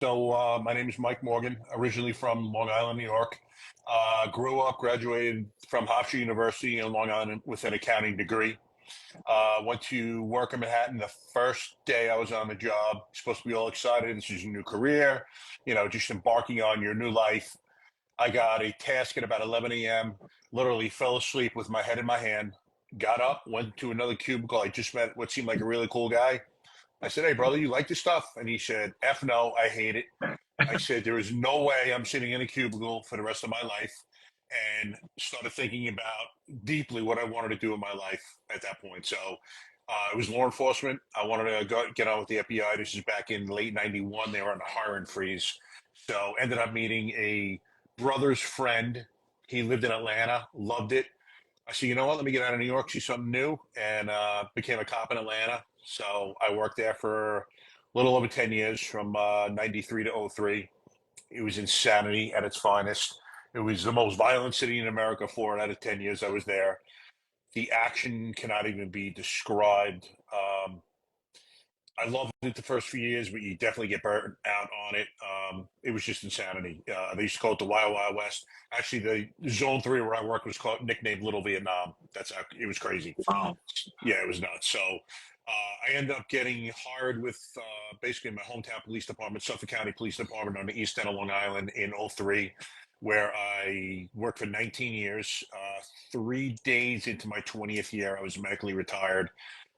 My name is Mike Morgan, originally from Long Island, New York. Grew up, graduated from Hofstra University in Long Island with an accounting degree. Went to work in Manhattan the first day I was on the job. Supposed to be all excited. This is your new career, just embarking on your new life. I got a task at about 11 a.m., literally fell asleep with my head in my hand, got up, went to another cubicle. I just met what seemed like a really cool guy. I said, "Hey, brother, you like this stuff?" And he said, "F no, I hate it." I said, "There is no way I'm sitting in a cubicle for the rest of my life." And started thinking about deeply what I wanted to do in my life at that point. It was law enforcement. I wanted to get on with the FBI. This is back in late 91. They were on a hiring freeze. So ended up meeting a brother's friend. He lived in Atlanta, loved it. I said, you know what? Let me get out of New York, see something new, and became a cop in Atlanta. So I worked there for a little over 10 years from 93 to '03. It was insanity at its finest. It was the most violent city in America 4 out of 10 years I was there. The action cannot even be described. I loved it the first few years, but you definitely get burnt out on it. It was just insanity. They used to call it the Wild Wild West. Actually, the Zone 3 where I worked was called nicknamed Little Vietnam. It was crazy. Wow. Yeah, it was nuts. I ended up getting hired with basically my hometown police department, Suffolk County Police Department on the east end of Long Island in '03, where I worked for 19 years. 3 days into my 20th year, I was medically retired.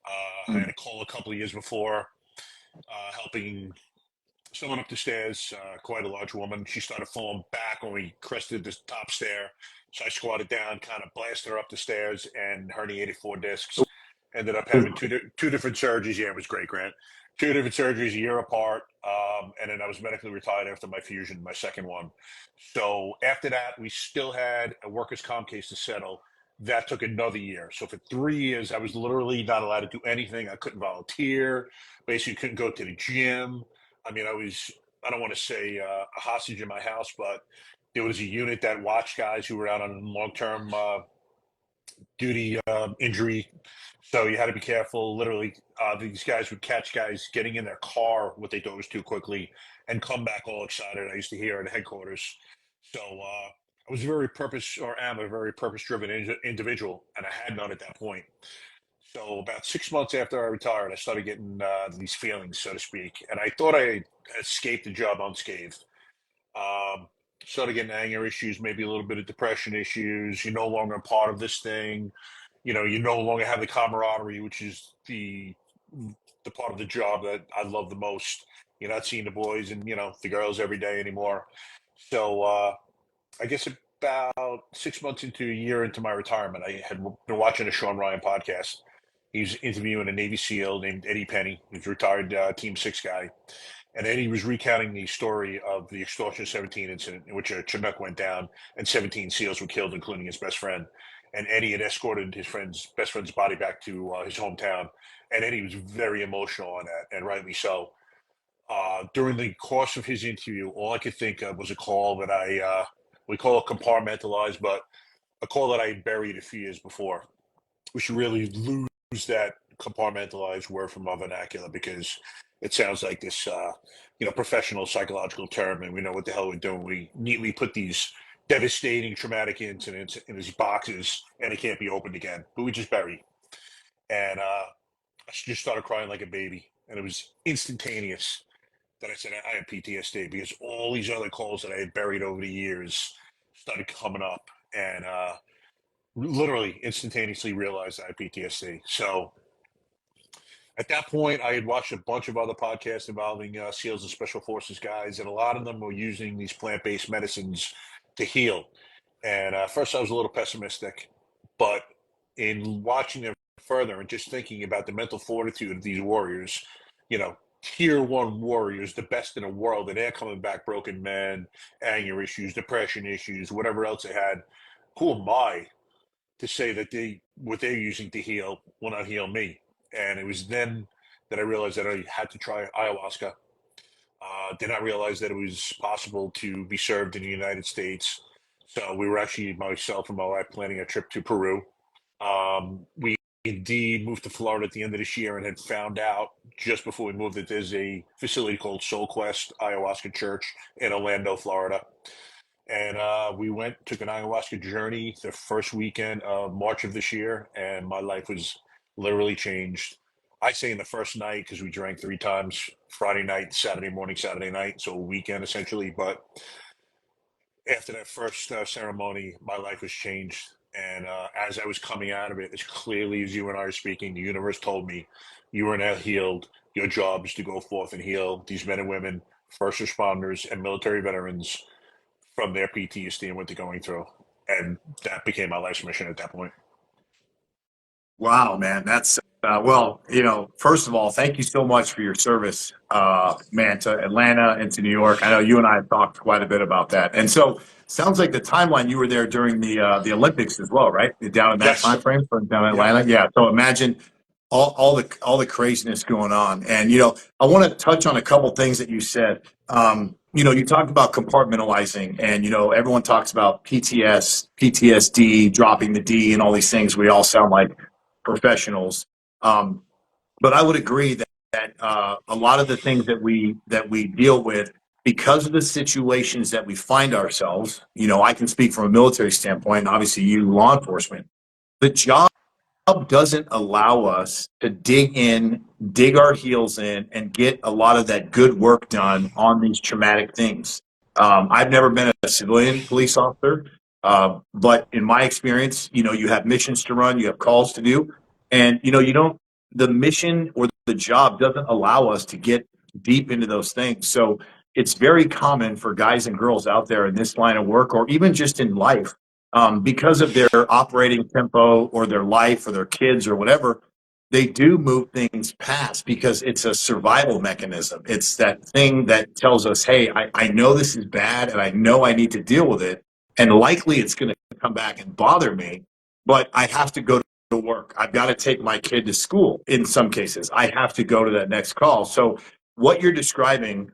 I had Mm. a call a couple of years before, helping someone up the stairs, quite a large woman. She started falling back when we crested the top stair. So I squatted down, kind of blasted her up the stairs, and herniated 4 discs. Ended up having two different surgeries. Yeah, it was great, Grant. Two different surgeries a year apart. And then I was medically retired after my fusion, my second one. So after that, we still had a workers' comp case to settle. That took another year. So for 3 years, I was literally not allowed to do anything. I couldn't volunteer, basically couldn't go to the gym. I don't want to say a hostage in my house, but there was a unit that watched guys who were out on long-term duty injury. So you had to be careful. Literally, these guys would catch guys getting in their car, what they thought was too quickly, and come back all excited. I used to hear at headquarters. I was very purpose, or am a very purpose-driven individual, and I had none at that point. So about 6 months after I retired, I started getting these feelings, so to speak, and I thought I had escaped the job unscathed. Um, Started getting anger issues, maybe a little bit of depression issues. You're no longer a part of this thing. You no longer have the camaraderie, which is the part of the job that I love the most. You're not seeing the boys and the girls every day anymore. So I guess about 6 months into a year into my retirement, I had been watching a Sean Ryan podcast. He was interviewing a Navy SEAL named Eddie Penny. He's a retired Team 6 guy. And Eddie was recounting the story of the Extortion 17 incident in which a Chinook went down and 17 SEALs were killed, including his best friend. And Eddie had escorted his best friend's body back to his hometown. And Eddie was very emotional on that, and rightly so. During the course of his interview, all I could think of was a call that we call it compartmentalized, but a call that I had buried a few years before. We should really lose that compartmentalized word from our vernacular because it sounds like this, professional psychological term, and we know what the hell we're doing. We neatly put these devastating traumatic incidents in these boxes, and it can't be opened again. But we just bury. And I just started crying like a baby, and it was instantaneous that I said I had PTSD because all these other calls that I had buried over the years started coming up, and literally instantaneously realized I had PTSD. So at that point, I had watched a bunch of other podcasts involving SEALs and Special Forces guys, and a lot of them were using these plant-based medicines to heal. And first, I was a little pessimistic, but in watching them further and just thinking about the mental fortitude of these warriors, tier one warriors, the best in the world, and they're coming back broken men, anger issues, depression issues, whatever else they had. Who am I to say that what they're using to heal will not heal me? And it was then that I realized that I had to try ayahuasca. Did not realize that it was possible to be served in the United States. So we were actually, myself and my wife, planning a trip to Peru. We indeed moved to Florida at the end of this year and had found out just before we moved that there's a facility called Soul Quest Ayahuasca Church in Orlando, Florida. And we went, took an ayahuasca journey the first weekend of March of this year, and my life was literally changed. I say in the first night because we drank three times Friday night, Saturday morning, Saturday night, so a weekend essentially. But after that first ceremony, my life was changed. And as I was coming out of it, as clearly as you and I are speaking, the universe told me, you are now healed. Your job is to go forth and heal these men and women, first responders, and military veterans from their PTSD and what they're going through. And that became my life's mission at that point. Wow, man, that's first of all, thank you so much for your service, man, to Atlanta and to New York. I know you and I have talked quite a bit about that, and so sounds like the timeline you were there during the Olympics as well, right? Down in that time Yes. frame from down in Yep. Atlanta, yeah. So imagine all the craziness going on, and I want to touch on a couple things that you said. You talked about compartmentalizing, and everyone talks about PTSD, dropping the D, and all these things. We all sound like professionals. Um, but I would agree that a lot of the things that we deal with because of the situations that we find ourselves, I can speak from a military standpoint, and obviously you law enforcement. The job doesn't allow us to dig our heels in, and get a lot of that good work done on these traumatic things. I've never been a civilian police officer, but in my experience, you have missions to run, you have calls to do, and you don't. The mission or the job doesn't allow us to get deep into those things. So it's very common for guys and girls out there in this line of work, or even just in life, because of their operating tempo or their life or their kids or whatever, they do move things past because it's a survival mechanism. It's that thing that tells us, hey, I know this is bad and I know I need to deal with it. And likely it's going to come back and bother me, but I have to go to work. I've got to take my kid to school in some cases. I have to go to that next call. So what you're describing,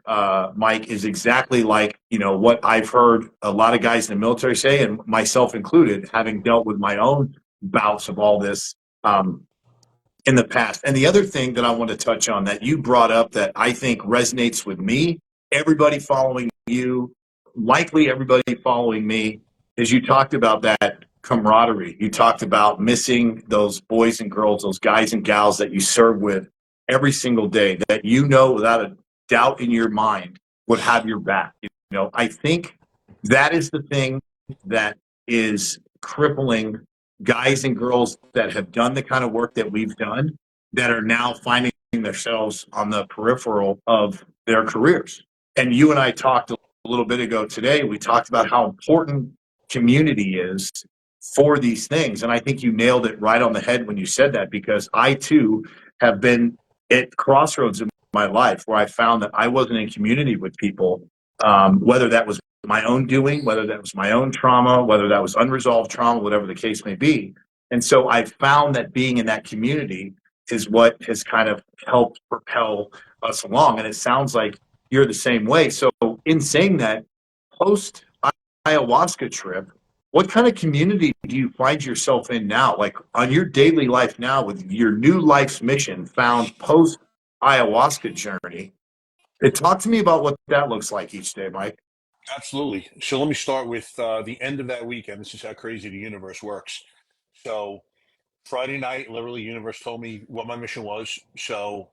Mike, is exactly like what I've heard a lot of guys in the military say, and myself included, having dealt with my own bouts of all this in the past. And the other thing that I want to touch on that you brought up that I think resonates with me, everybody following you, likely everybody following me, is you talked about that camaraderie. You talked about missing those boys and girls, those guys and gals that you serve with every single day, that without a doubt in your mind would have your back. I think that is the thing that is crippling guys and girls that have done the kind of work that we've done, that are now finding themselves on the peripheral of their careers. And you and I talked a little bit ago today. We talked about how important community is for these things. And I think you nailed it right on the head when you said that, because I too have been at crossroads in my life where I found that I wasn't in community with people, whether that was my own doing, whether that was my own trauma, whether that was unresolved trauma, whatever the case may be. And so I found that being in that community is what has kind of helped propel us along. And it sounds like you're the same way. So in saying that, post ayahuasca trip, what kind of community do you find yourself in now? Like on your daily life now, with your new life's mission found post ayahuasca journey. Talk to me about what that looks like each day, Mike. Absolutely. So let me start with the end of that weekend. This is how crazy the universe works. So Friday night, literally, universe told me what my mission was. So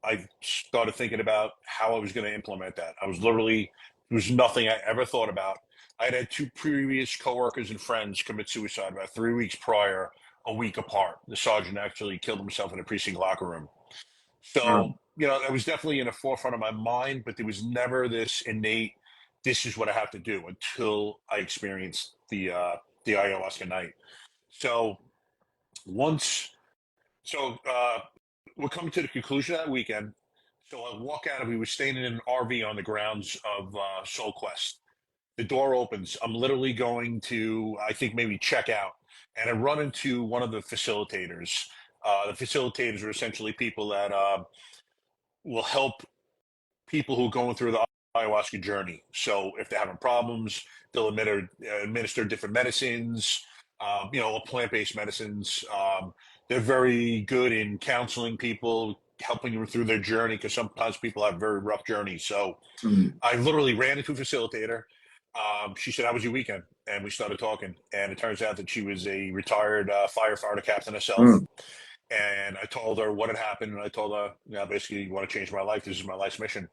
I started thinking about how I was going to implement that. I was literally, there was nothing I ever thought about. I had two previous coworkers and friends commit suicide about 3 weeks prior, a week apart. The sergeant actually killed himself in a precinct locker room. So, Mm. that was definitely in the forefront of my mind, but there was never this innate, this is what I have to do until I experienced the ayahuasca night. So once, so we're coming to the conclusion of that weekend. So I walk out, and we were staying in an RV on the grounds of Soul Quest. The door opens. I'm literally going to, I think, maybe check out, and I run into one of the facilitators. The facilitators are essentially people that will help people who are going through the ayahuasca journey. So if they're having problems, they'll administer different medicines, plant-based medicines. They're very good in counseling people, helping them through their journey because sometimes people have very rough journeys. So Mm, I literally ran into a facilitator. She said, "How was your weekend?" And we started talking. And it turns out that she was a retired firefighter captain herself. mm, And I told her what had happened, and I told her, basically, you want to change my life. This is my life's mission.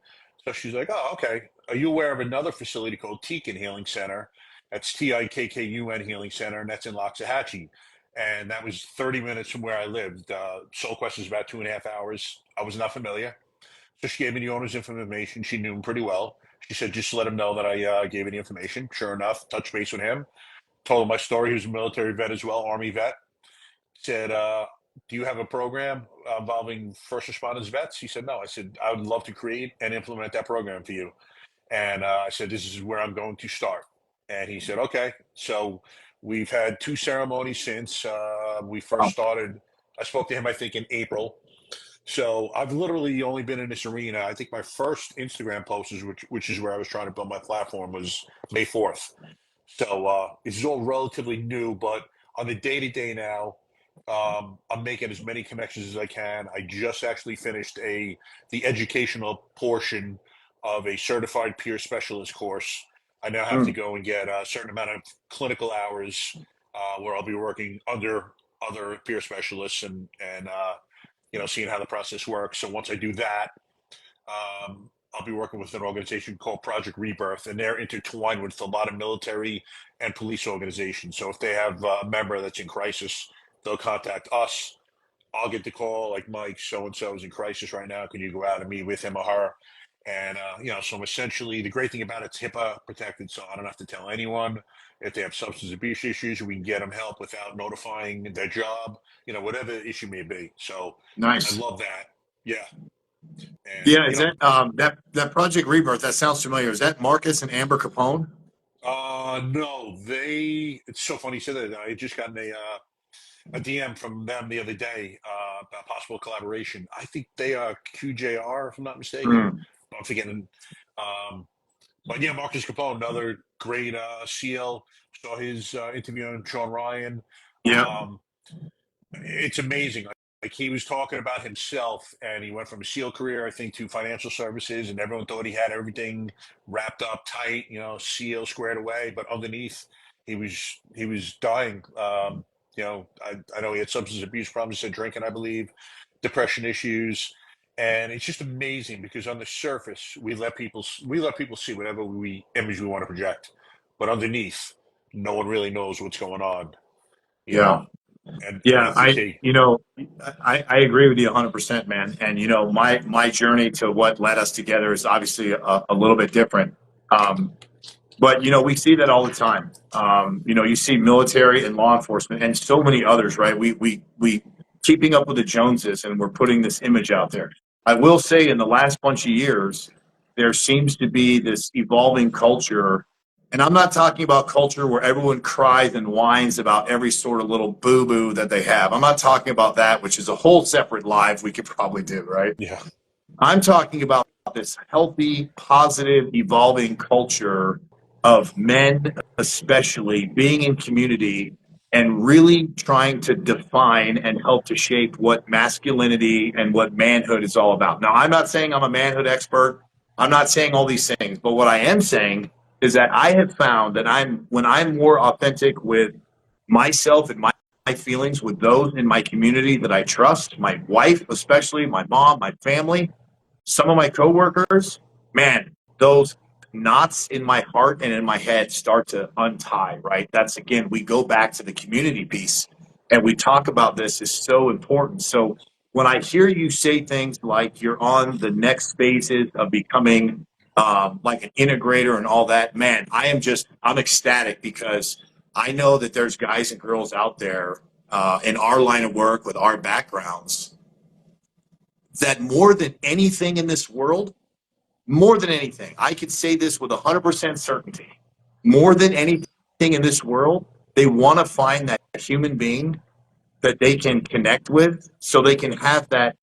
So she's like, "Oh, okay. Are you aware of another facility called Tikkun Healing Center? That's Tikkun Healing Center, and that's in Loxahatchee." And that was 30 minutes from where I lived. Soul Quest is about 2.5 hours. I was not familiar. So she gave me the owner's information. She knew him pretty well. She said, just let him know that I gave you the information. Sure enough, touched base with him. Told him my story. He was a military vet as well, Army vet. Said, do you have a program involving first responders vets? He said, no. I said, I would love to create and implement that program for you. And I said, this is where I'm going to start. And he said, okay. So we've had two ceremonies since we first wow, started. I spoke to him, I think, in April. So I've literally only been in this arena. I think my first Instagram post is which is where I was trying to build my platform was May 4th. So it's all relatively new, but on the day to day now, I'm making as many connections as I can. I just actually finished the educational portion of a certified peer specialist course. I now have to mm, go and get a certain amount of clinical hours where I'll be working under other peer specialists and seeing how the process works. So once I do that, I'll be working with an organization called Project Rebirth, and they're intertwined with a lot of military and police organizations. So if they have a member that's in crisis, they'll contact us. I'll get the call, like, Mike, so and so is in crisis right now. Can you go out and meet with him or her? And so essentially, the great thing about it's HIPAA protected, so I don't have to tell anyone if they have substance abuse issues. We can get them help without notifying their job, whatever the issue may be. So I nice. love that. Yeah, and Yeah, is that that Project Rebirth? That sounds familiar. Is that Marcus and Amber Capone? no, it's so funny you said that. I just got a DM from them the other day about possible collaboration. I think they are QJR, if I'm not mistaken. Mm, I'm forgetting. Um, but yeah, Marcus Capone, another great SEAL. Saw his interview on Sean Ryan. yeah, Um, it's amazing. Like he was talking about himself, and he went from a SEAL career, I think, to financial services, and everyone thought he had everything wrapped up tight, SEAL squared away. But underneath, he was dying. I know he had substance abuse problems, he said drinking, I believe, depression issues, and it's just amazing because on the surface, we let people see whatever image we want to project, but underneath, no one really knows what's going on. You yeah. know, and Yeah, that's the key. I agree with you 100%, man. And my journey to what led us together is obviously a little bit different. Um, but we see that all the time. You see military and law enforcement and so many others, right? We keeping up with the Joneses, and we're putting this image out there. I will say, in the last bunch of years, there seems to be this evolving culture, and I'm not talking about culture where everyone cries and whines about every sort of little boo boo that they have. I'm not talking about that, which is a whole separate live we could probably do, right? Yeah. I'm talking about this healthy, positive, evolving culture of men, especially being in community and really trying to define and help to shape what masculinity and what manhood is all about. Now, I'm not saying I'm a manhood expert. I'm not saying all these things, but what I am saying is that I have found that when I'm more authentic with myself and my feelings with those in my community that I trust, my wife, especially my mom, my family, some of my coworkers, man, those knots in my heart and in my head start to untie, right? That's again, we go back to the community piece and we talk about this is so important. So when I hear you say things like you're on the next phases of becoming like an integrator and all that, man, I'm ecstatic because I know that there's guys and girls out there in our line of work with our backgrounds that more than anything in this world, more than anything, I could say this with 100% certainty. More than anything in this world, they want to find that human being that they can connect with so they can have that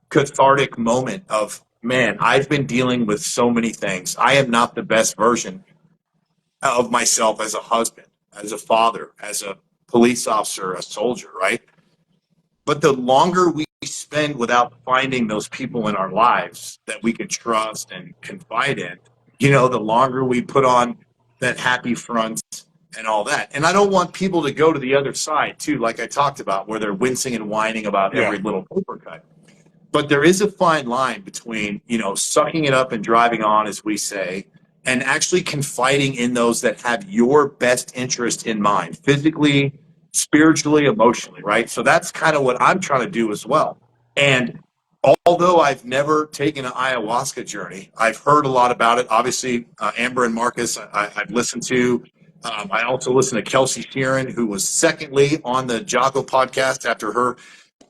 cathartic moment of, man, I've been dealing with so many things. I am not the best version of myself as a husband, as a father, as a police officer, a soldier, right? But the longer we spend without finding those people in our lives that we can trust and confide in, the longer we put on that happy front and all that. And I don't want people to go to the other side too, like I talked about, where they're wincing and whining about Yeah. every little paper cut. But there is a fine line between, sucking it up and driving on, as we say, and actually confiding in those that have your best interest in mind, physically, spiritually, emotionally, right? So that's kind of what I'm trying to do as well. And although I've never taken an ayahuasca journey, I've heard a lot about it. Obviously, Amber and Marcus, I've listened to. I also listened to Kelsey Sheeran, who was secondly on the Jocko podcast after her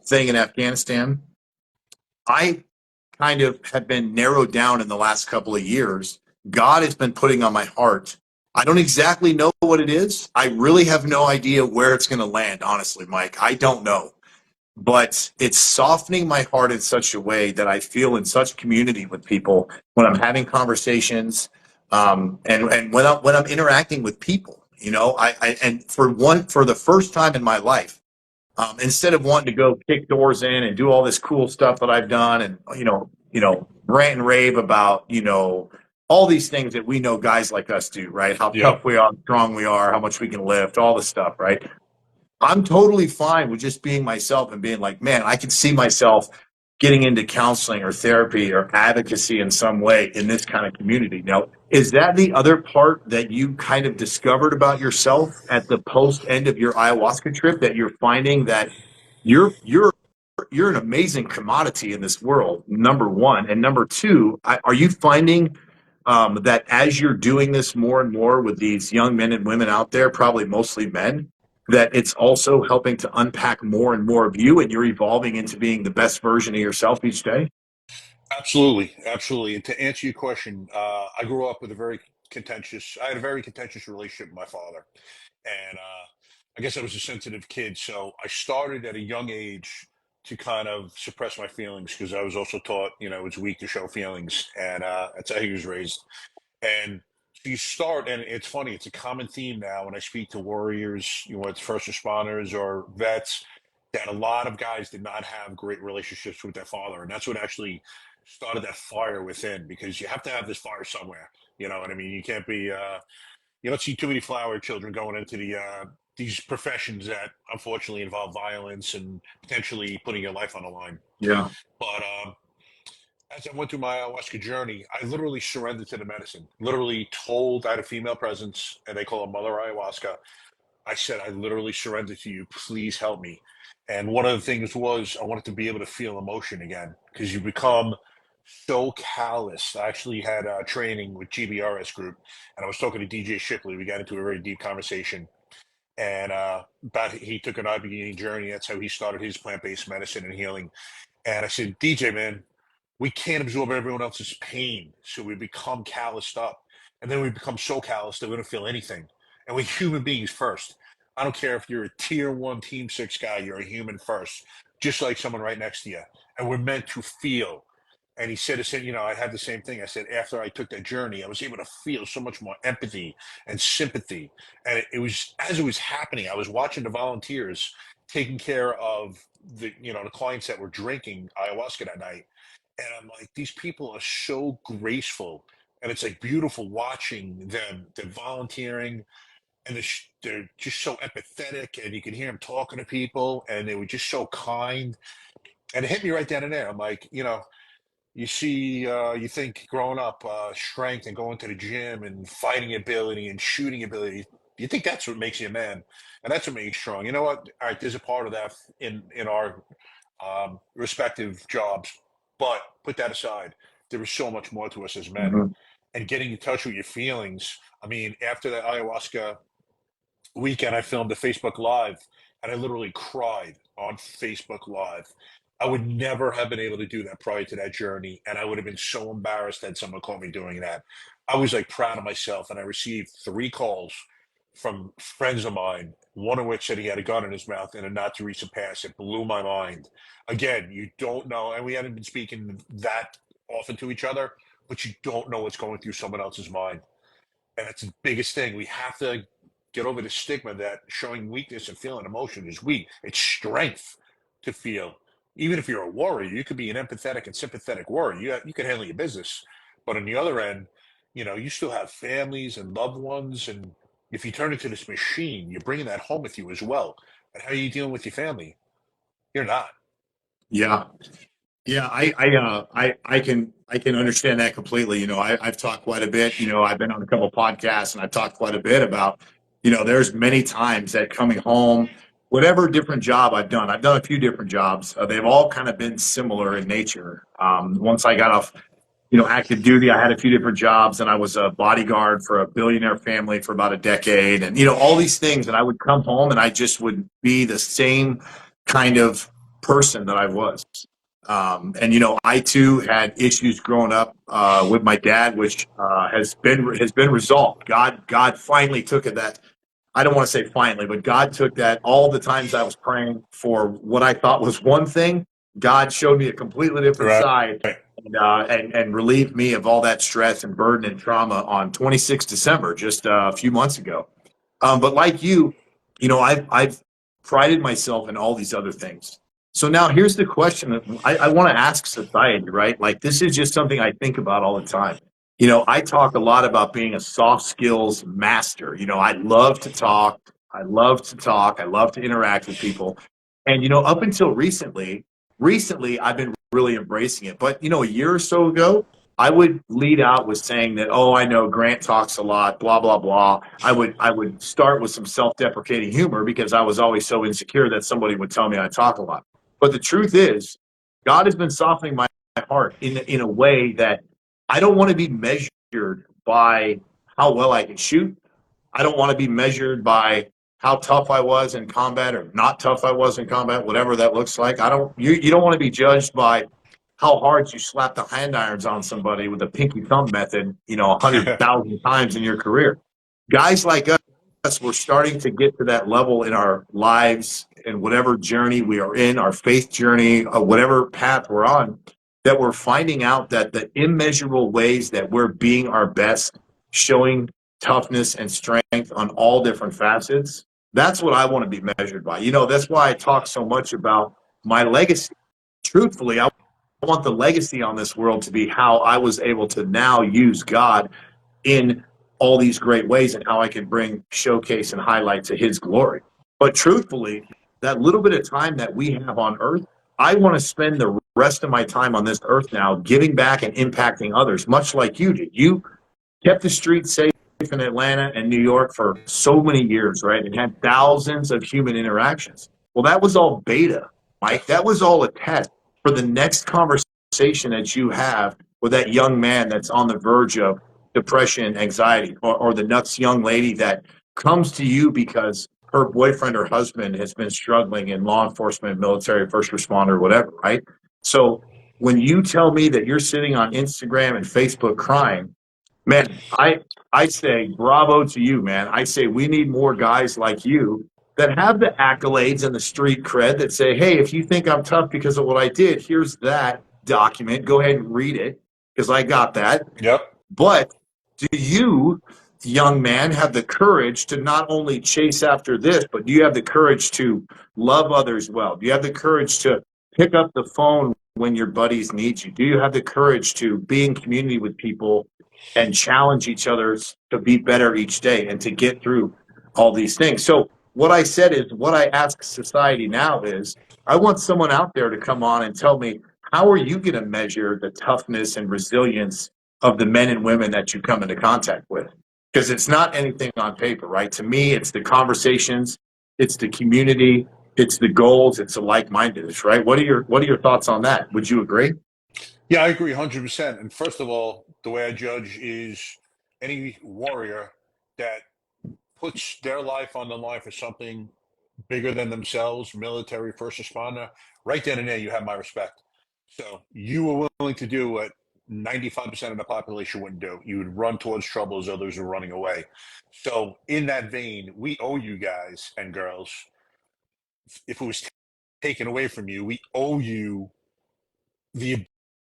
thing in Afghanistan. I kind of have been narrowed down in the last couple of years. God has been putting on my heart. I don't exactly know what it is. I really have no idea where it's going to land, honestly, Mike. I don't know. But it's softening my heart in such a way that I feel in such community with people when I'm having conversations, and when I'm interacting with people. And for the first time in my life, instead of wanting to go kick doors in and do all this cool stuff that I've done, and rant and rave about all these things that we know guys like us do, right? How Yep. tough we are, strong we are, how much we can lift, all the stuff, right? I'm totally fine with just being myself and being like, man, I can see myself getting into counseling or therapy or advocacy in some way in this kind of community. Now, is that the other part that you kind of discovered about yourself at the post end of your ayahuasca trip, that you're finding that you're an amazing commodity in this world, number one, and number two, are you finding that as you're doing this more and more with these young men and women out there, probably mostly men, that it's also helping to unpack more and more of you, and you're evolving into being the best version of yourself each day? Absolutely, absolutely. And to answer your question, I grew up with a very contentious. I had a very contentious relationship with my father, and I guess I was a sensitive kid. So I started at a young age to kind of suppress my feelings because I was also taught, it's weak to show feelings, and that's how he was raised. And so you start, and it's funny, it's a common theme now when I speak to warriors, whether it's first responders or vets, that a lot of guys did not have great relationships with their father. And that's what actually started that fire within, because you have to have this fire somewhere. You know what I mean? You can't be, you don't see too many flower children going into these professions that unfortunately involve violence and potentially putting your life on the line. Yeah. But as I went through my ayahuasca journey, I literally surrendered to the medicine. Literally told I had a female presence, and they call her Mother Ayahuasca. I said, I literally surrender to you. Please help me. And one of the things was I wanted to be able to feel emotion again, because you become so callous. I actually had training with GBRS Group, and I was talking to DJ Shipley. We got into a very deep conversation, and about he took an IBE journey. That's how he started his plant-based medicine and healing. And I said, DJ, man, we can't absorb everyone else's pain, so we become calloused up, and then we become so calloused that we don't feel anything. And we're human beings first. I don't care if you're a tier one, team six guy, you're a human first, just like someone right next to you. And we're meant to feel. And he said, I had the same thing. I said, after I took that journey, I was able to feel so much more empathy and sympathy. And it was, as it was happening, I was watching the volunteers taking care of the clients that were drinking ayahuasca that night, and I'm like, these people are so graceful. And it's like beautiful watching them. They're volunteering, and they're just so empathetic. And you can hear them talking to people, and they were just so kind. And it hit me right down in there. I'm like, you think growing up, strength and going to the gym and fighting ability and shooting ability, you think that's what makes you a man. And that's what makes you strong. You know what? All right, there's a part of that in our respective jobs. But put that aside, there is so much more to us as men. Mhm. And getting in touch with your feelings. I mean, after that ayahuasca weekend, I filmed a Facebook Live, and I literally cried on Facebook Live. I would never have been able to do that prior to that journey, and I would have been so embarrassed had someone caught me doing that. I was like proud of myself, and I received 3 calls from friends of mine, one of which said he had a gun in his mouth in a not too recent past. It blew my mind. Again, you don't know, and we hadn't been speaking that often to each other, but you don't know what's going through someone else's mind. And that's the biggest thing. We have to get over the stigma that showing weakness and feeling emotion is weak. It's strength. to feel. Even if you're a warrior, you could be an empathetic and sympathetic warrior. You can handle your business, but on the other end, you still have families and loved ones, and if you turn into this machine, you're bringing that home with you as well. And how are you dealing with your family? You're not. Yeah. Yeah, I can understand that completely. I've talked quite a bit. I've been on a couple podcasts and I've talked quite a bit about, there's many times that coming home, whatever different job I've done a few different jobs. They've all kind of been similar in nature. Once I got off, active duty, I had a few different jobs and I was a bodyguard for a billionaire family for about a decade and, all these things. And I would come home and I just would be the same kind of person that I was. And I too had issues growing up with my dad, which has been resolved. God finally took it that I don't want to say finally, but God took that all the times I was praying for what I thought was one thing. God showed me a completely different Right. side and relieved me of all that stress and burden and trauma on 26 December, just a few months ago. But like you, I've prided myself in all these other things. So now here's the question that I want to ask society, right? Like this is just something I think about all the time. I talk a lot about being a soft skills master. I love to talk. I love to talk. I love to interact with people. And up until recently I've been really embracing it. But a year or so ago, I would lead out with saying that, oh, I know Grant talks a lot, blah, blah, blah. I would start with some self-deprecating humor because I was always so insecure that somebody would tell me I talk a lot. But the truth is, God has been softening my heart in a way that I don't want to be measured by how well I can shoot. I don't want to be measured by how tough I was in combat or not tough I was in combat, whatever that looks like. I don't you don't want to be judged by how hard you slap the hand irons on somebody with a pinky thumb method, 100,000 times in your career. Guys like us, we're starting to get to that level in our lives and whatever journey we are in, our faith journey, whatever path we're on, that we're finding out that the immeasurable ways that we're being our best, showing toughness and strength on all different facets. That's what I want to be measured by. That's why I talk so much about my legacy. Truthfully, I want the legacy on this world to be how I was able to now use God in all these great ways and how I can bring showcase and highlight to his glory. But truthfully, that little bit of time that we have on earth, I want to spend the rest of my time on this earth now giving back and impacting others, much like you did. You kept the streets safe in Atlanta and New York for so many years, right? And had thousands of human interactions. Well, that was all beta, Mike. That was all a test for the next conversation that you have with that young man that's on the verge of depression, anxiety, or the nuts young lady that comes to you because her boyfriend or husband has been struggling in law enforcement, military, first responder, whatever, right? So when you tell me that you're sitting on Instagram and Facebook crying, man, I say bravo to you, man. I say we need more guys like you that have the accolades and the street cred that say, hey, if you think I'm tough because of what I did, here's that document. Go ahead and read it because I got that. Yep. But do you, young man, have the courage to not only chase after this, but do you have the courage to love others well? Do you have the courage to pick up the phone when your buddies need you? Do you have the courage to be in community with people and challenge each other to be better each day and to get through all these things? So what I said is, what I ask society now is, I want someone out there to come on and tell me, how are you going to measure the toughness and resilience of the men and women that you come into contact with? Because it's not anything on paper, right? To me, it's the conversations, it's the community, it's the goals, it's the like-mindedness, right? What are your thoughts on that? Would you agree? Yeah, I agree 100%. And first of all, the way I judge is any warrior that puts their life on the line for something bigger than themselves, military, first responder, right then and there, you have my respect. So you were willing to do what 95% of the population wouldn't do. You would run towards trouble as others were running away. So in that vein, we owe you guys and girls, if it was taken away from you, we owe you the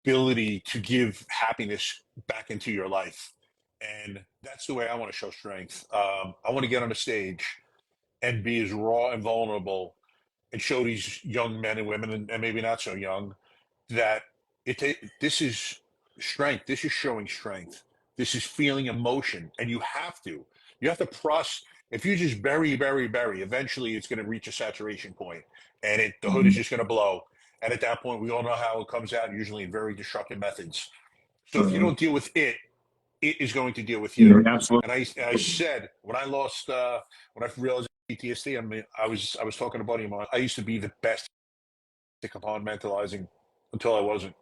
ability to give happiness back into your life. And that's the way I want to show strength. I want to get on the stage and be as raw and vulnerable and show these young men and women, and maybe not so young, that this is strength. This is showing strength. This is feeling emotion, and you have to process. If you just bury, eventually it's going to reach a saturation point, and the hood is Mhm. just going to blow. And at that point, we all know how it comes out, usually in very destructive methods. So if you Mhm. don't deal with it, it is going to deal with you. Mhm. Absolutely. And I said when I lost, when I realized PTSD, I mean, I was talking to a buddy of mine. I used to be the best at compartmentalizing until I wasn't,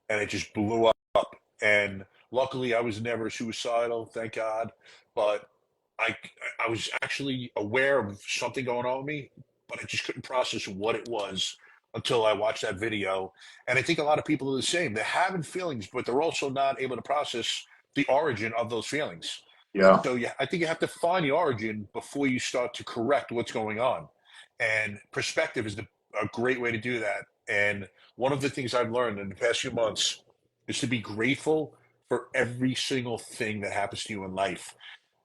and it just blew up. And luckily, I was never suicidal, thank God. But I I was actually aware of something going on with me, but I just couldn't process what it was until I watched that video. And I think a lot of people are the same. They're having feelings, but they're also not able to process the origin of those feelings. Yeah. So yeah, I think you have to find the origin before you start to correct what's going on. And perspective is a great way to do that. And one of the things I've learned in the past few months is to be grateful for every single thing that happens to you in life.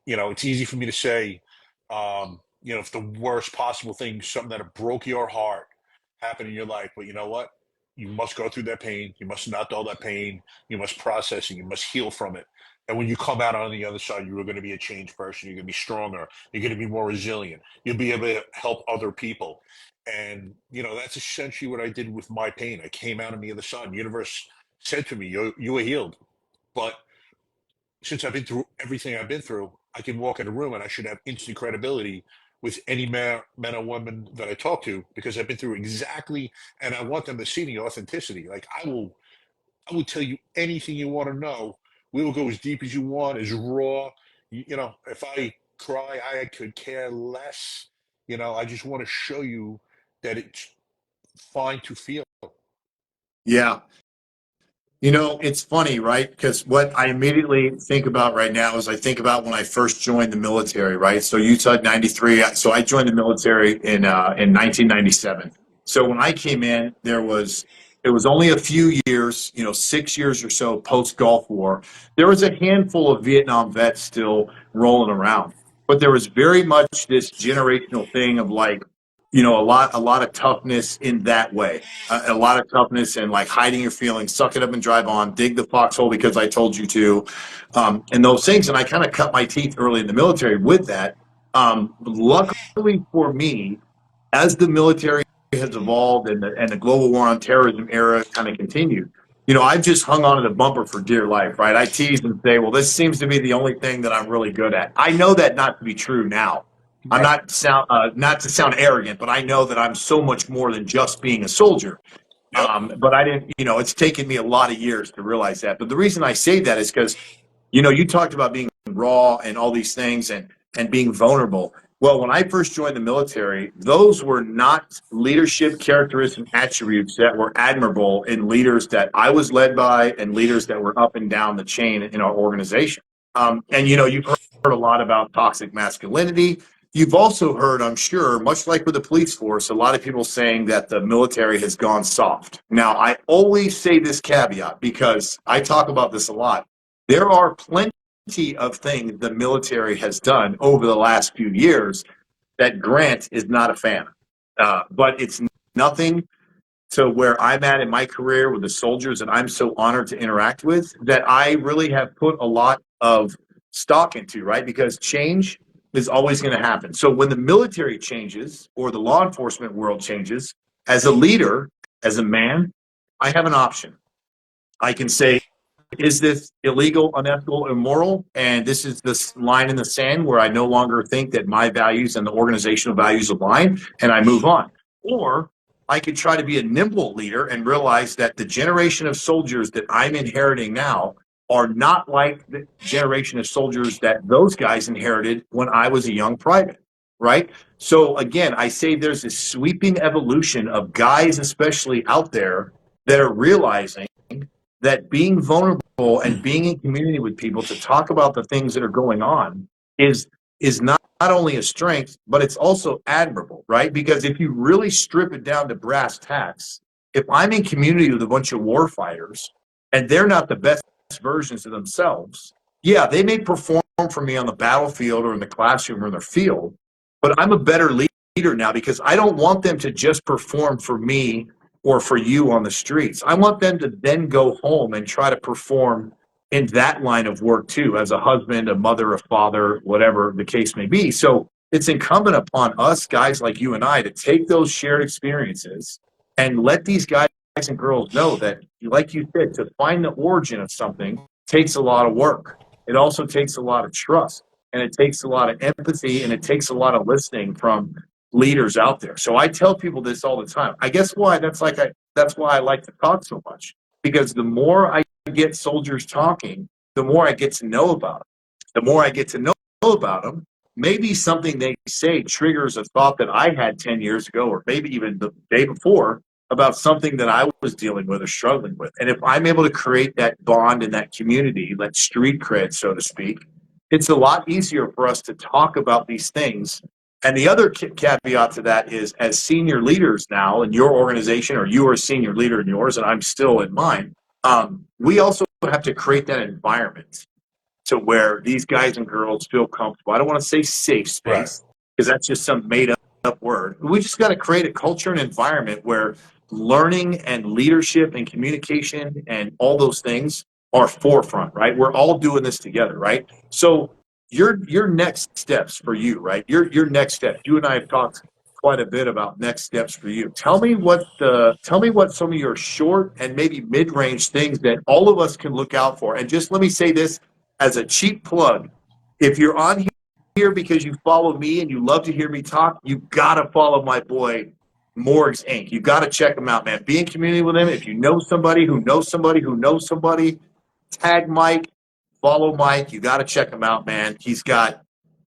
It's easy for me to say, if the worst possible thing, something that broke your heart, happened in your life, but you know what? You must go through that pain. You must not dull that pain. You must process it. You must heal from it. And when you come out on the other side, you are going to be a changed person. You're going to be stronger. You're going to be more resilient. You'll be able to help other people. And, that's essentially what I did with my pain. I came out on the other side. The universe said to me, you were healed. But since I've been through everything I've been through, I can walk in a room and I should have instant credibility with any man or woman that I talk to because I've been through exactly, and I want them to see the authenticity. Like I will tell you anything you want to know. We will go as deep as you want, as raw. If I cry, I could care less. I just want to show you that it's fine to feel. Yeah. It's funny, right? Because what I immediately think about right now is I think about when I first joined the military, right? So you said 93. So I joined the military in 1997. So when I came in, it was only a few years, 6 years or so post Gulf War. There was a handful of Vietnam vets still rolling around, but there was very much this generational thing of like, a lot of toughness in that way, a lot of toughness and like hiding your feelings, suck it up and drive on, dig the foxhole because I told you to, and those things. And I kind of cut my teeth early in the military with that. Luckily for me, as the military has evolved and the global war on terrorism era kind of continued, I've just hung on to the bumper for dear life, right? I tease and say, well, this seems to be the only thing that I'm really good at. I know that not to be true now. I'm Right. not to sound arrogant, but I know that I'm so much more than just being a soldier. Yep. But I didn't, it's taken me a lot of years to realize that. But the reason I say that is because, you talked about being raw and all these things and being vulnerable. Well, when I first joined the military, those were not leadership characteristics and attributes that were admirable in leaders that I was led by and leaders that were up and down the chain in our organization. And you've heard a lot about toxic masculinity. You've also heard, I'm sure, much like with the police force, a lot of people saying that the military has gone soft. Now, I always say this caveat because I talk about this a lot. There are plenty of things the military has done over the last few years that Grant is not a fan of. But it's nothing to where I'm at in my career with the soldiers that I'm so honored to interact with that I really have put a lot of stock into, right? Because change is always going to happen. So when the military changes or the law enforcement world changes, as a leader, as a man, I have an option. I can say, is this illegal, unethical, immoral? And this is this line in the sand where I no longer think that my values and the organizational values align, and I move on. Or I could try to be a nimble leader and realize that the generation of soldiers that I'm inheriting now are not like the generation of soldiers that those guys inherited when I was a young private, right? So again, I say there's a sweeping evolution of guys, especially out there, that are realizing that being vulnerable and being in community with people to talk about the things that are going on is not only a strength, but it's also admirable, right? Because if you really strip it down to brass tacks, if I'm in community with a bunch of war fighters and they're not the best versions of themselves, yeah, they may perform for me on the battlefield or in the classroom or in the field, but I'm a better leader leader now because I don't want them to just perform for me or for you on the streets. I want them to then go home and try to perform in that line of work too, as a husband, a mother, a father, whatever the case may be. So it's incumbent upon us guys like you and I to take those shared experiences and let these guys and girls know that, like you said, to find the origin of something takes a lot of work. It also takes a lot of trust, and it takes a lot of empathy, and it takes a lot of listening from leaders out there. So I tell people this all the time. I guess why that's why I like to talk so much, because the more I get soldiers talking, the more I get to know about them. The more I get to know about them, maybe something they say triggers a thought that I had 10 years ago, or maybe even the day before, about something that I was dealing with or struggling with. And if I'm able to create that bond in that community, that street cred, so to speak, it's a lot easier for us to talk about these things. And the other caveat to that is, as senior leaders now in your organization, or you are a senior leader in yours, and I'm still in mine, we also have to create that environment to where these guys and girls feel comfortable. I don't want to say safe Right. space because that's just some made up word. We just got to create a culture and environment where learning and leadership and communication and all those things are forefront, right? We're all doing this together, right? So your next steps for you, right? Your next steps. You and I have talked quite a bit about next steps for you. Tell me what some of your short and maybe mid-range things that all of us can look out for. And just let me say this as a cheap plug. If you're on here because you follow me and you love to hear me talk, you gotta follow my boy Morgs Inc. You gotta check him out, man. Be in community with him. If you know somebody who knows somebody who knows somebody, tag Mike, follow Mike. You gotta check him out, man. He's got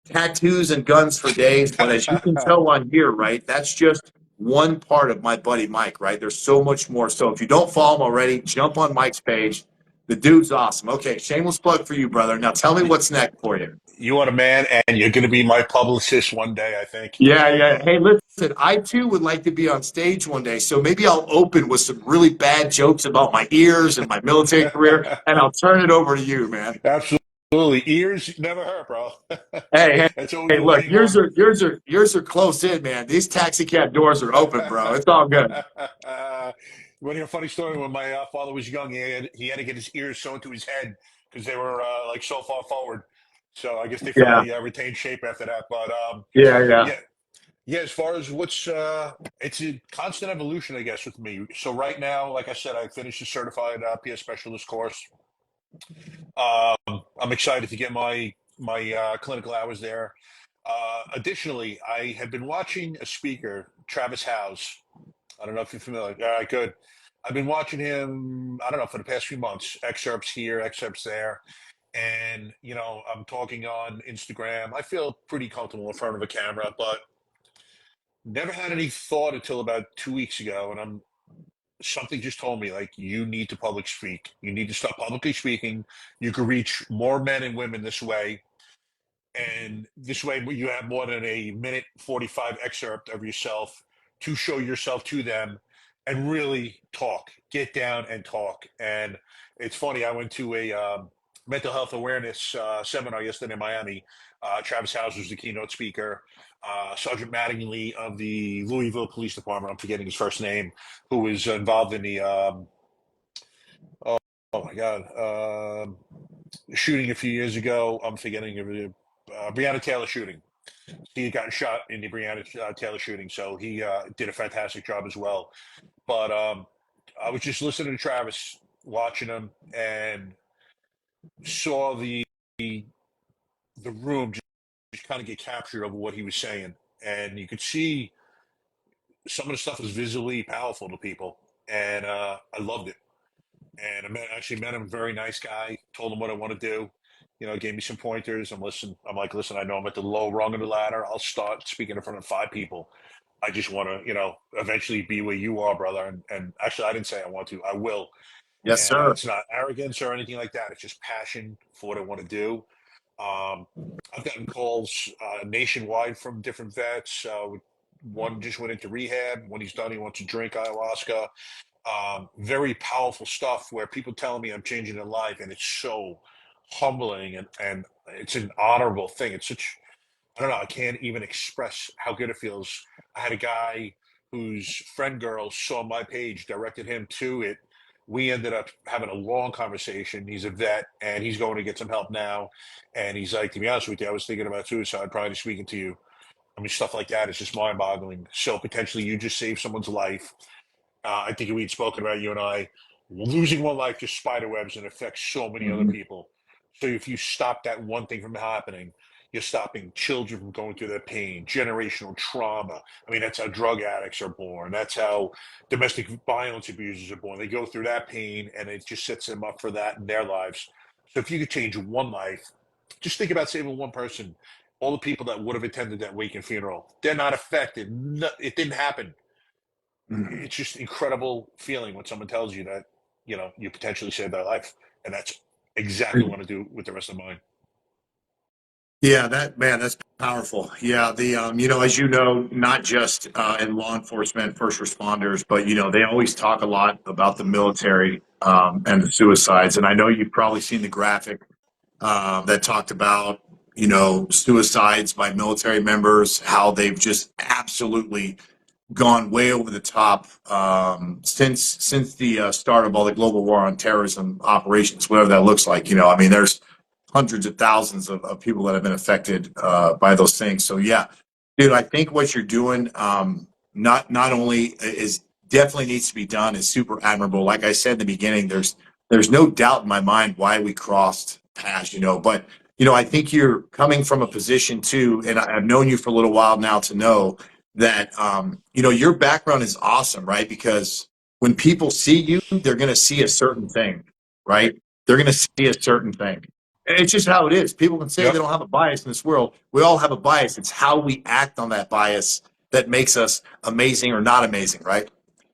tattoos and guns for days. But as you can tell on here, right, that's just one part of my buddy Mike, right? There's so much more. So if you don't follow him already, jump on Mike's page. The dude's awesome. Okay, shameless plug for you, brother. Now tell me what's next for you. You are a man, and you're going to be my publicist one day, I think. Yeah, yeah. Hey, listen, I too would like to be on stage one day. So maybe I'll open with some really bad jokes about my ears and my military career, and I'll turn it over to you, man. Absolutely. Ears never hurt, bro. Hey, hey, That's always hey, a look, waiting on. yours are close in, man. These taxi cab doors are open, bro. It's all good. Want to hear a funny story? When my father was young, he had to get his ears sewn to his head because they were like so far forward. So I guess they Yeah, finally retained shape after that. But yeah, yeah. yeah, yeah. As far as it's a constant evolution, I guess, with me. So right now, like I said, I finished the certified PS specialist course. I'm excited to get my clinical hours there. Additionally, I have been watching a speaker, Travis House. I don't know if you're familiar. All right, good. I've been watching him, I don't know, for the past few months, excerpts here, excerpts there. And, I'm talking on Instagram. I feel pretty comfortable in front of a camera, but never had any thought until about 2 weeks ago. And something just told me, like, you need to public speak. You need to start publicly speaking. You can reach more men and women this way. And this way, you have more than a minute 45 excerpt of yourself to show yourself to them and really talk, get down and talk. And it's funny, I went to a mental health awareness seminar yesterday in Miami. Travis House was the keynote speaker. Sergeant Mattingly of the Louisville Police Department, I'm forgetting his first name, who was involved in the, oh, oh my God, shooting a few years ago. I'm forgetting of the Breonna Taylor shooting. He had gotten shot in the Breonna Taylor shooting, so he did a fantastic job as well. But I was just listening to Travis, watching him, and saw the room just kind of get captured over what he was saying, and you could see some of the stuff was visually powerful to people, and I loved it. And actually met him, very nice guy. Told him what I want to do. Gave me some pointers. I'm like, listen, I know I'm at the low rung of the ladder. I'll start speaking in front of 5 people. I just want to, eventually be where you are, brother. And actually, I didn't say I want to. I will. Yes, And sir. it's not arrogance or anything like that. It's just passion for what I want to do. Um, I've gotten calls nationwide from different vets. One just went into rehab. When he's done, he wants to drink ayahuasca. Very powerful stuff where people telling me I'm changing their life, and it's so humbling, and it's an honorable thing. It's such I don't know. I can't even express how good it feels. I had a guy whose friend girl saw my page, directed him to it. We ended up having a long conversation. He's a vet and he's going to get some help now. And he's like, to be honest with you, I was thinking about suicide prior to speaking to you. I mean, stuff like that is just mind boggling. So potentially you just saved someone's life. I think we'd spoken about, you and I, losing one life just spider webs and affects so many other Mhm. people. So if you stop that one thing from happening, you're stopping children from going through their pain, generational trauma. I mean, that's how drug addicts are born. That's how domestic violence abusers are born. They go through that pain and it just sets them up for that in their lives. So if you could change one life, just think about saving one person. All the people that would have attended that wake and funeral, they're not affected. No, it didn't happen. Mhm. It's just incredible feeling when someone tells you that, you potentially saved their life. And that's exactly what I want to do with the rest of mine. Yeah, that man, that's powerful. Yeah, the as you know, not just in law enforcement, first responders, but they always talk a lot about the military and the suicides. And I know you've probably seen the graphic that talked about suicides by military members, how they've just absolutely gone way over the top since the start of all the global war on terrorism operations, whatever that looks like. I mean, there's hundreds of thousands of people that have been affected by those things. So yeah, dude, I think what you're doing not only is definitely needs to be done is super admirable. Like I said in the beginning, there's no doubt in my mind why we crossed paths, but I think you're coming from a position too, and I've known you for a little while now to know that your background is awesome, right? Because when people see you, they're going to see a certain thing, right? They're going to see a certain thing. And it's just how it is. People can say they Yep. don't have a bias in this world. We all have a bias. It's how we act on that bias that makes us amazing or not amazing, right?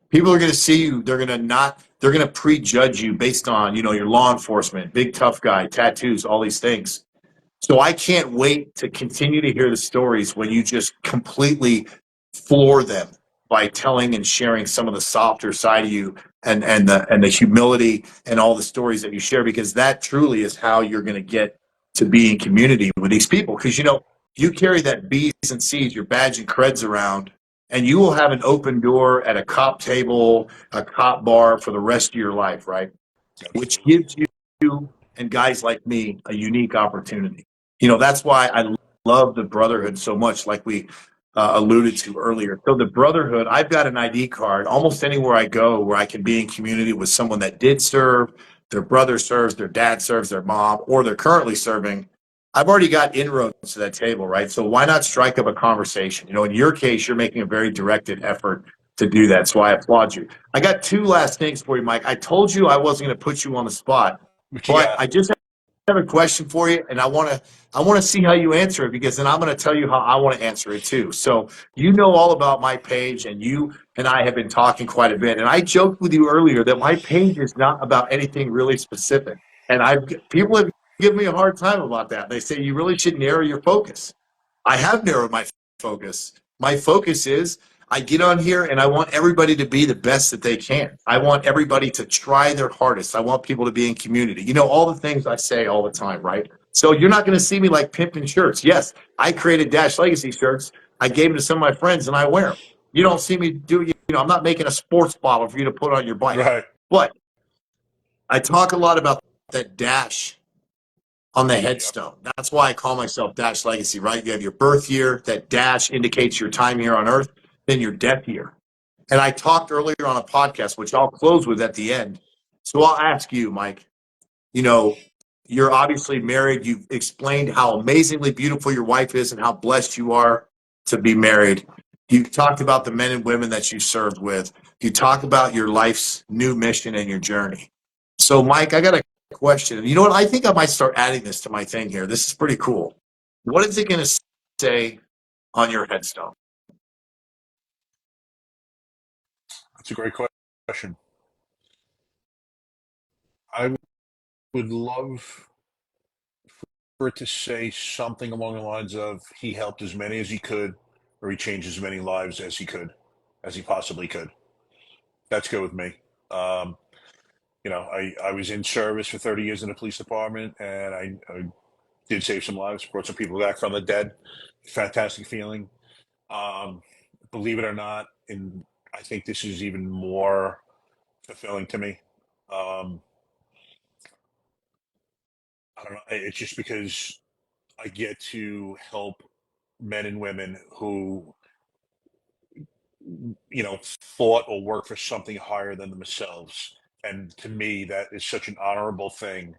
People are going to see you. They're going to not. They're going to prejudge you based on your law enforcement, big tough guy, tattoos, all these things. So I can't wait to continue to hear the stories when you just completely floor them by telling and sharing some of the softer side of you and the humility and all the stories that you share, because that truly is how you're going to get to be in community with these people. Because you carry that B's and C's, your badge and creds around, and you will have an open door at a cop table, a cop bar for the rest of your life, right? Which Absolutely. gives you and guys like me a unique opportunity. That's why I love the brotherhood so much, like we alluded to earlier. So the brotherhood, I've got an ID card almost anywhere I go where I can be in community with someone that did serve, their brother serves, their dad serves, their mom, or they're currently serving. I've already got inroads to that table, right? So why not strike up a conversation? In your case, you're making a very directed effort to do that. So I applaud you. I got two last things for you, Mike. I told you I wasn't going to put you on the spot, What you but got? I just have a question for you, and I want to see how you answer it, because then I'm going to tell you how I want to answer it too. So you know all about my page, and you and I have been talking quite a bit. And I joked with you earlier that my page is not about anything really specific. And people have given me a hard time about that. They say you really should narrow your focus. I have narrowed my focus. My focus is I get on here and I want everybody to be the best that they can. I want everybody to try their hardest. I want people to be in community. All the things I say all the time, right? So you're not going to see me like pimping shirts. Yes, I created Dash Legacy shirts. I gave them to some of my friends and I wear them. You don't see me I'm not making a sports bottle for you to put on your bike. Right. But I talk a lot about that dash on the Yep. headstone. That's why I call myself Dash Legacy, right? You have your birth year, that dash indicates your time here on earth, then your death year. And I talked earlier on a podcast, which I'll close with at the end. So I'll ask you, Mike, you know, you're obviously married. You've explained how amazingly beautiful your wife is and how blessed you are to be married. You talked about the men and women that you served with. You talk about your life's new mission and your journey. So, Mike, I got a question. You know what? I think I might start adding this to my thing here. This is pretty cool. What is it going to say on your headstone? That's a great question. I would love for it to say something along the lines of he helped as many as he could, or he changed as many lives as he could, as he possibly could. That's good with me. Um, I was in service for 30 years in the police department, and I did save some lives, brought some people back from the dead. Fantastic feeling. Um, Believe it or not, and I think this is even more fulfilling to me. Um, I don't know. It's just because I get to help men and women who, fought or worked for something higher than themselves. And to me, that is such an honorable thing.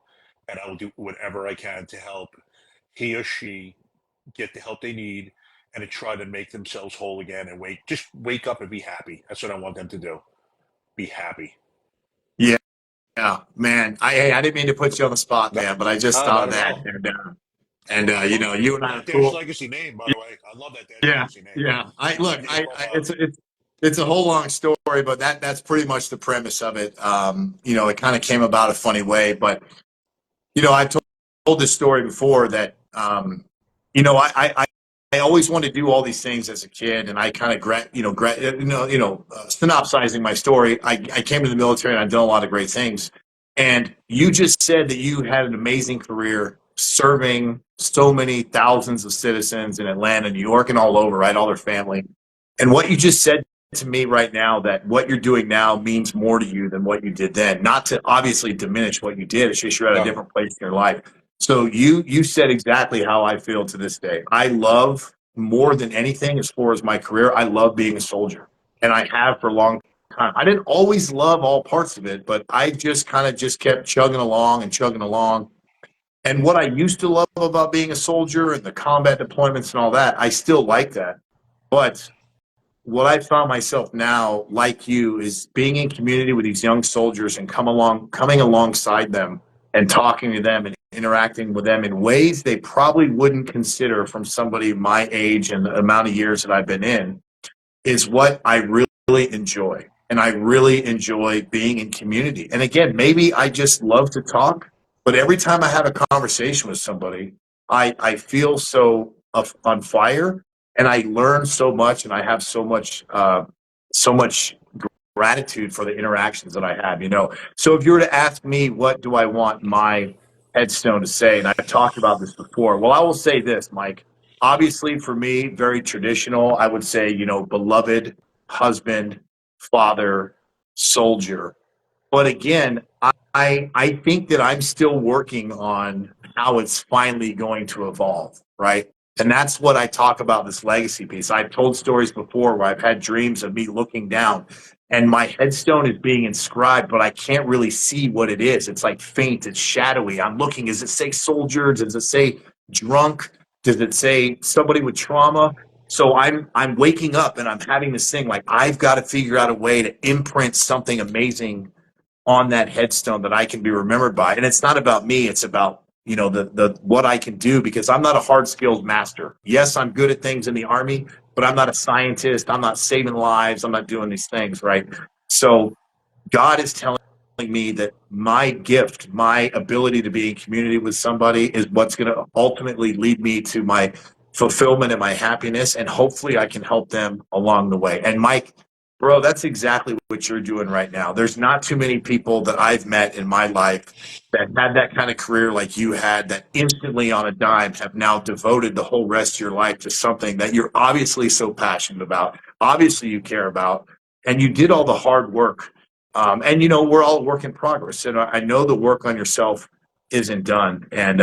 And I will do whatever I can to help he or she get the help they need and to try to make themselves whole again and just wake up and be happy. That's what I want them to do. Be happy. Yeah, yeah, man. Hey, I didn't mean to put you on the spot, No, man, but I just no, thought not of at that, all. you Love know, you and I are that Dash cool. Legacy name, by the way. I love that Dash Yeah, Legacy name. yeah. I I look, like your profile. it's a whole long story, but that's pretty much the premise of it. It kind of came about a funny way, but I told this story before that, you know, I, I, I always wanted to do all these things as a kid, and I kind of, synopsizing my story, I came to the military and I've done a lot of great things. And you just said that you had an amazing career serving so many thousands of citizens in Atlanta, New York, and all over, right? All their family. And what you just said to me right now, that what you're doing now means more to you than what you did then. Not to obviously diminish what you did, it's just you're at a No. different place in your life. So you said exactly how I feel to this day. I love more than anything as far as my career, I love being a soldier. And I have for a long time. I didn't always love all parts of it, but I just kind of just kept chugging along and chugging along. And what I used to love about being a soldier and the combat deployments and all that, I still like that. But what I found myself now, like you, is being in community with these young soldiers and coming alongside them and talking to them and interacting with them in ways they probably wouldn't consider from somebody my age and the amount of years that I've been in is what I really enjoy. And I really enjoy being in community. And again, maybe I just love to talk, but every time I have a conversation with somebody, I feel so on fire and I learn so much and I have so much gratitude for the interactions that I have, you know. So if you were to ask me, what do I want my headstone to say? And I've talked about this before. Well, I will say this, Mike. Obviously, for me, very traditional. I would say, beloved husband, father, soldier. But again, I think that I'm still working on how it's finally going to evolve, right? And that's what I talk about this legacy piece. I've told stories before where I've had dreams of me looking down and my headstone is being inscribed, but I can't really see what it is. It's like faint, it's shadowy. I'm looking, does it say soldier? Does it say drunk? Does it say somebody with trauma? So I'm waking up and I'm having this thing like I've got to figure out a way to imprint something amazing on that headstone that I can be remembered by. And it's not about me, it's about the what I can do because I'm not a hard skilled master. Yes, I'm good at things in the army, but I'm not a scientist. I'm not saving lives. I'm not doing these things, right? So God is telling me that my gift, my ability to be in community with somebody is what's going to ultimately lead me to my fulfillment and my happiness. And hopefully I can help them along the way. And Mike, bro, that's exactly what you're doing right now. There's not too many people that I've met in my life that had that kind of career like you had that instantly on a dime have now devoted the whole rest of your life to something that you're obviously so passionate about, obviously you care about, and you did all the hard work and we're all a work in progress. And I know the work on yourself isn't done. And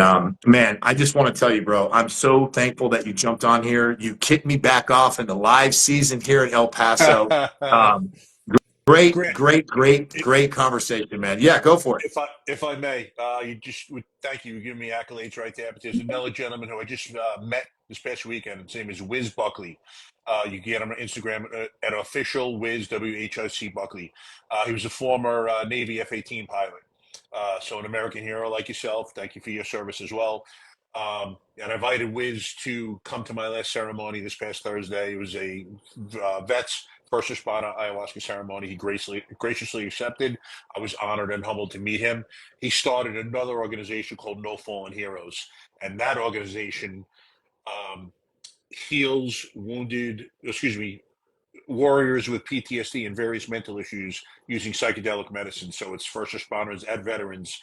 man, I just want to tell you, bro, I'm so thankful that you jumped on here. You kicked me back off in the live season here in El Paso. Um, great, Grant, great, great, great conversation, man. Yeah, go for it. if I may, you just would thank you for giving me accolades right there. But there's another gentleman who I just met this past weekend. His name is Wiz Buckley. You can get him on Instagram at official Wiz WHIC Buckley. He was a former Navy F-18 pilot, so an American hero like yourself. Thank you for your service as well. And I invited Wiz to come to my last ceremony this past Thursday. It was a vets first responder ayahuasca ceremony. He graciously accepted. I was honored and humbled to meet him. He started another organization called No Fallen Heroes, and that organization um, heals warriors with PTSD and various mental issues using psychedelic medicine. So it's first responders and veterans.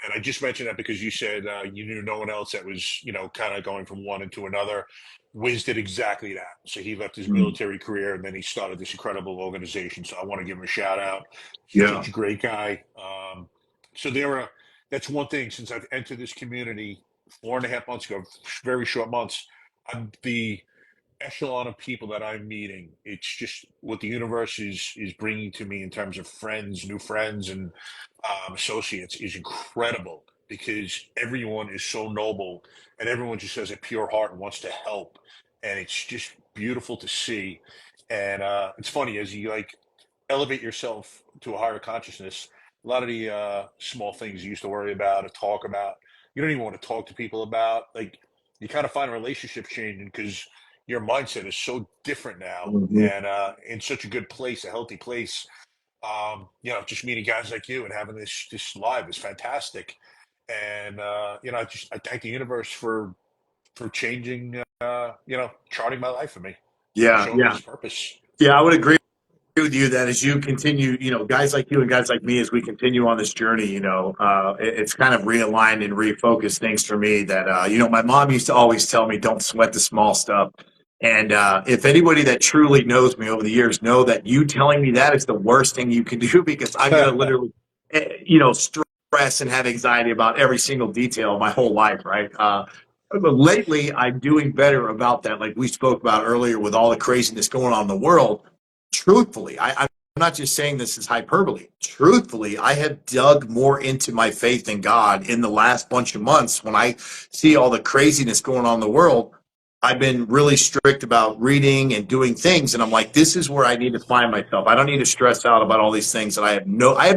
And I just mentioned that because you said you knew no one else that was, kind of going from one into another. Wiz did exactly that. So he left his Mm. military career and then he started this incredible organization. So I want to give him a shout out. Yeah. Such a great guy. So there are, that's one thing since I've entered this community 4.5 months ago, very short months. I'm the echelon of people that I'm meeting. It's just what the universe is bringing to me in terms of friends, new friends, and associates is incredible because everyone is so noble and everyone just has a pure heart and wants to help, and it's just beautiful to see. And it's funny as you like elevate yourself to a higher consciousness. A lot of the small things you used to worry about or talk about, you don't even want to talk to people about. Like you kind of find relationships changing because your mindset is so different now Mhm. and in such a good place, a healthy place. Just meeting guys like you and having this live is fantastic. And I thank the universe for changing, charting my life for me and Yeah, showing me yeah, this purpose. yeah. I would agree with you that as you continue, guys like you and guys like me, as we continue on this journey, it's kind of realigned and refocused things for me that, my mom used to always tell me, don't sweat the small stuff. And if anybody that truly knows me over the years know that you telling me that is the worst thing you can do because I'm going to literally, stress and have anxiety about every single detail of my whole life, right? But lately, I'm doing better about that. Like we spoke about earlier with all the craziness going on in the world, truthfully, I'm not just saying this as hyperbole. Truthfully, I have dug more into my faith in God in the last bunch of months. When I see all the craziness going on in the world, I've been really strict about reading and doing things, and I'm like, this is where I need to find myself. I don't need to stress out about all these things that I have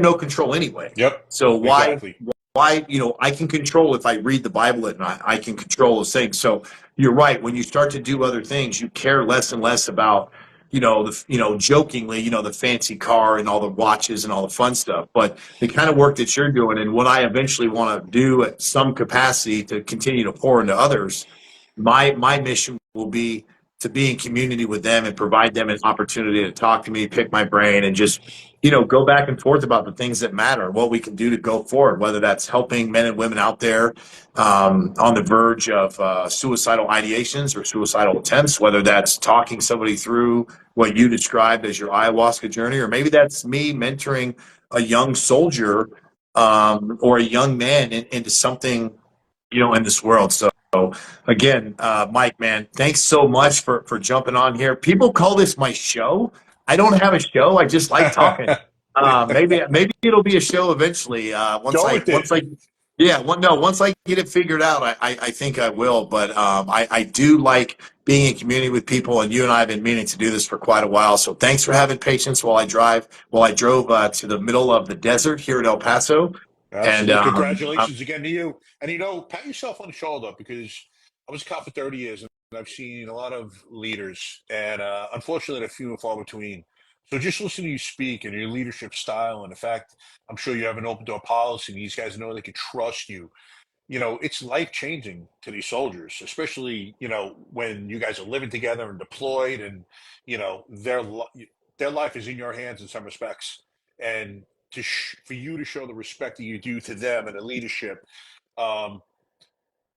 no control anyway. Yep, So exactly. why I can control if I read the Bible at night. I can control those things. So you're right. When you start to do other things, you care less and less about jokingly, the fancy car and all the watches and all the fun stuff. But the kind of work that you're doing and what I eventually want to do at some capacity to continue to pour into others, my mission will be to be in community with them and provide them an opportunity to talk to me, pick my brain, and just go back and forth about the things that matter, what we can do to go forward, whether that's helping men and women out there on the verge of suicidal ideations or suicidal attempts, whether that's talking somebody through what you described as your ayahuasca journey, or maybe that's me mentoring a young soldier or a young man into something in this world. So again, Mike, man, thanks so much for jumping on here. People call this my show. I don't have a show. I just like talking. Maybe it'll be a show eventually. Once Go I with once it. I yeah, no, once I get it figured out, I think I will. But I do like being in community with people, and you and I have been meaning to do this for quite a while. So thanks for having patience while I drove to the middle of the desert here in El Paso, and Absolutely. Congratulations again to you. And pat yourself on the shoulder because I was a cop for 30 years and I've seen a lot of leaders and unfortunately they're few and far between. So just listen to you speak and your leadership style and the fact I'm sure you have an open door policy and these guys know they can trust you. It's life changing to these soldiers, especially, when you guys are living together and deployed and, their life is in your hands in some respects. And for you to show the respect that you do to them and the leadership, um,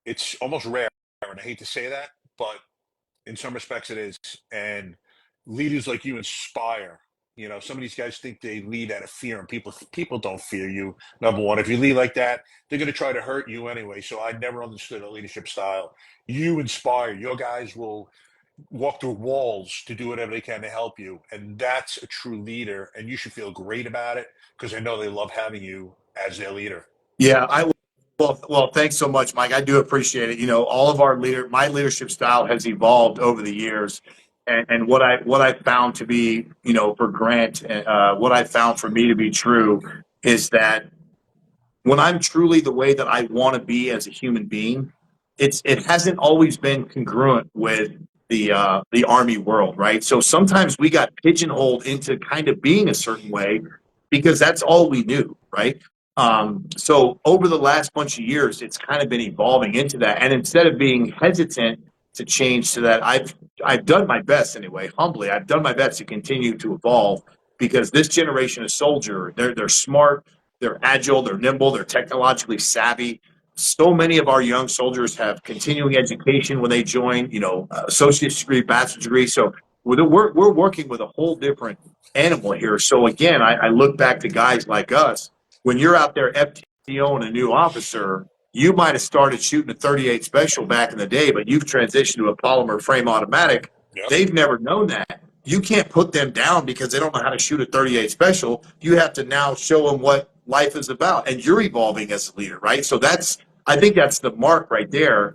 it's almost rare. And I hate to say that, but in some respects it is. And leaders like you inspire. Some of these guys think they lead out of fear, and people don't fear you. Number one, if you lead like that, they're going to try to hurt you anyway. So I never understood a leadership style. You inspire. Your guys will walk through walls to do whatever they can to help you, and that's a true leader. And you should feel great about it because I know they love having you as their leader. yeah, well, thanks so much, Mike. I do appreciate it. All of my leadership style has evolved over the years, and what I found to be, for Grant, what I found for me to be true is that when I'm truly the way that I want to be as a human being, it hasn't always been congruent with the army world, right? So sometimes we got pigeonholed into kind of being a certain way because that's all we knew, right? So over the last bunch of years, it's kind of been evolving into that, and instead of being hesitant to change to that, I've done my best anyway. Humbly, I've done my best to continue to evolve because this generation of soldier, they're smart, They're agile, they're nimble, they're technologically savvy. So many of our young soldiers have continuing education when they join, associate's degree, bachelor's degree. So we're working with a whole different animal here. So again, I look back to guys like us. When you're out there FTO and a new officer, you might have started shooting a 38 special back in the day, but you've transitioned to a polymer frame automatic. Yep. They've never known that. You can't put them down because they don't know how to shoot a 38 special. You have to now show them what life is about, and you're evolving as a leader, right? So I think that's the mark right there.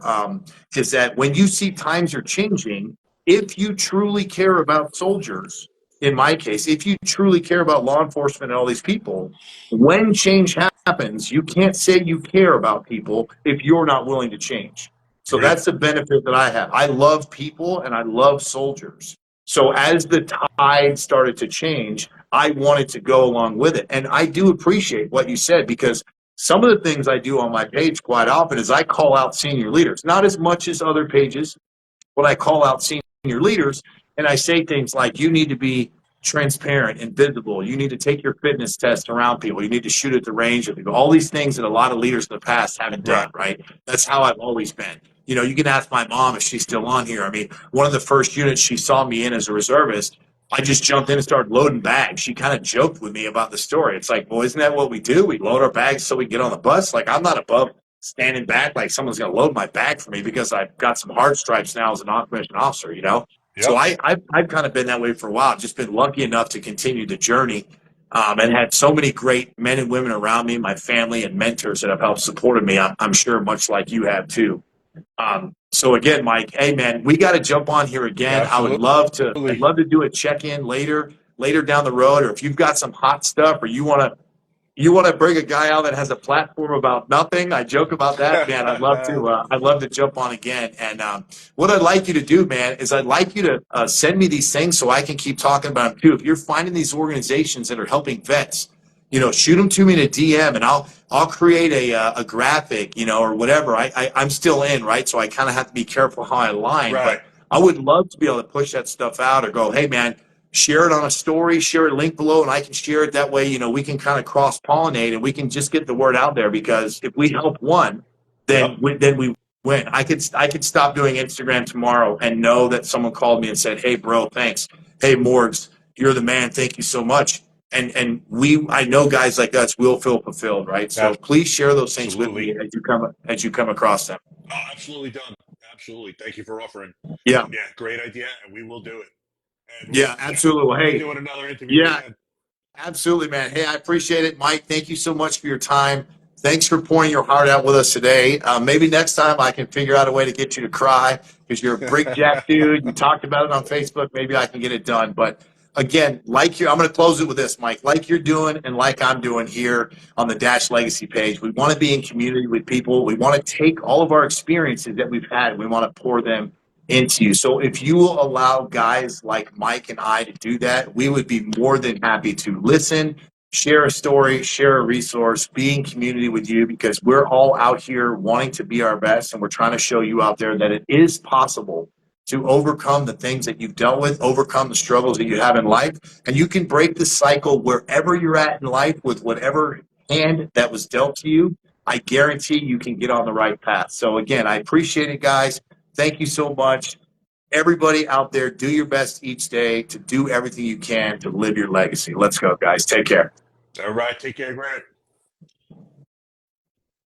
Is that when you see times are changing, if you truly care about soldiers, in my case, if you truly care about law enforcement and all these people, when change happens, you can't say you care about people if you're not willing to change. So Agreed. that's the benefit that I have. I love people and I love soldiers. So as the tide started to change, I wanted to go along with it. And I do appreciate what you said, because some of the things I do on my page quite often is I call out senior leaders, not as much as other pages, but I call out senior leaders and I say things like, you need to be transparent and visible. You need to take your fitness test around people. You need to shoot at the range of people. All these things that a lot of leaders in the past haven't Right. done, right? That's how I've always been. You can ask my mom if she's still on here. I mean, one of the first units she saw me in as a reservist, I just jumped in and started loading bags. She kind of joked with me about the story. It's like, well, isn't that what we do? We load our bags so we get on the bus. Like, I'm not above standing back like someone's going to load my bag for me because I've got some hard stripes now as a non-commissioned officer. So Yep. I've kind of been that way for a while. I've just been lucky enough to continue the journey, and had so many great men and women around me, my family and mentors that have helped supported me. I'm sure much like you have too. So again, Mike, hey man, we got to jump on here again. I'd Absolutely. love to do a check-in later down the road, or if you've got some hot stuff or you want to bring a guy out that has a platform about nothing. I joke about that, man. I'd love to. I'd love to jump on again. And what I'd like you to do, man, is I'd like you to send me these things so I can keep talking about them too. If you're finding these organizations that are helping vets, shoot them to me in a DM, and I'll create a graphic, or whatever. I'm still in, right? So I kind of have to be careful how I align, Right. but I would love to be able to push that stuff out or go, hey, man, share it on a story, share a link below, and I can share it that way. We can kind of cross pollinate and we can just get the word out there, because if we help one, Yep. then we win. I could stop doing Instagram tomorrow and know that someone called me and said, hey, bro, thanks. Hey, Morgs, you're the man. Thank you so much. And I know guys like us will feel fulfilled, right? So please share those things with me Absolutely. as you come across them. Oh, absolutely done. Absolutely. Thank you for offering. Yeah, Yeah, great idea, and we will do it. And we'll yeah, absolutely. Well, we'll be hey, doing another interview yeah, again. absolutely, man. Hey, I appreciate it, Mike. Thank you so much for your time. Thanks for pouring your heart out with us today. Maybe next time I can figure out a way to get you to cry, because you're a brick jack dude. You talked about it on Facebook. Maybe I can get it done. But again, I'm going to close it with this, Mike. Like you're doing and like I'm doing here on the Dash Legacy page, we want to be in community with people. We want to take all of our experiences that we've had. We want to pour them into you. So if you will allow guys like Mike and I to do that, we would be more than happy to listen, share a story, share a resource, be in community with you, because we're all out here wanting to be our best, and we're trying to show you out there that it is possible to overcome the things that you've dealt with, overcome the struggles that you have in life, and you can break the cycle wherever you're at in life with whatever hand that was dealt to you. I guarantee you can get on the right path. So again, I appreciate it, guys. Thank you so much. Everybody out there, do your best each day to do everything you can to live your legacy. Let's go, guys. Take care. All right. Take care, Grant.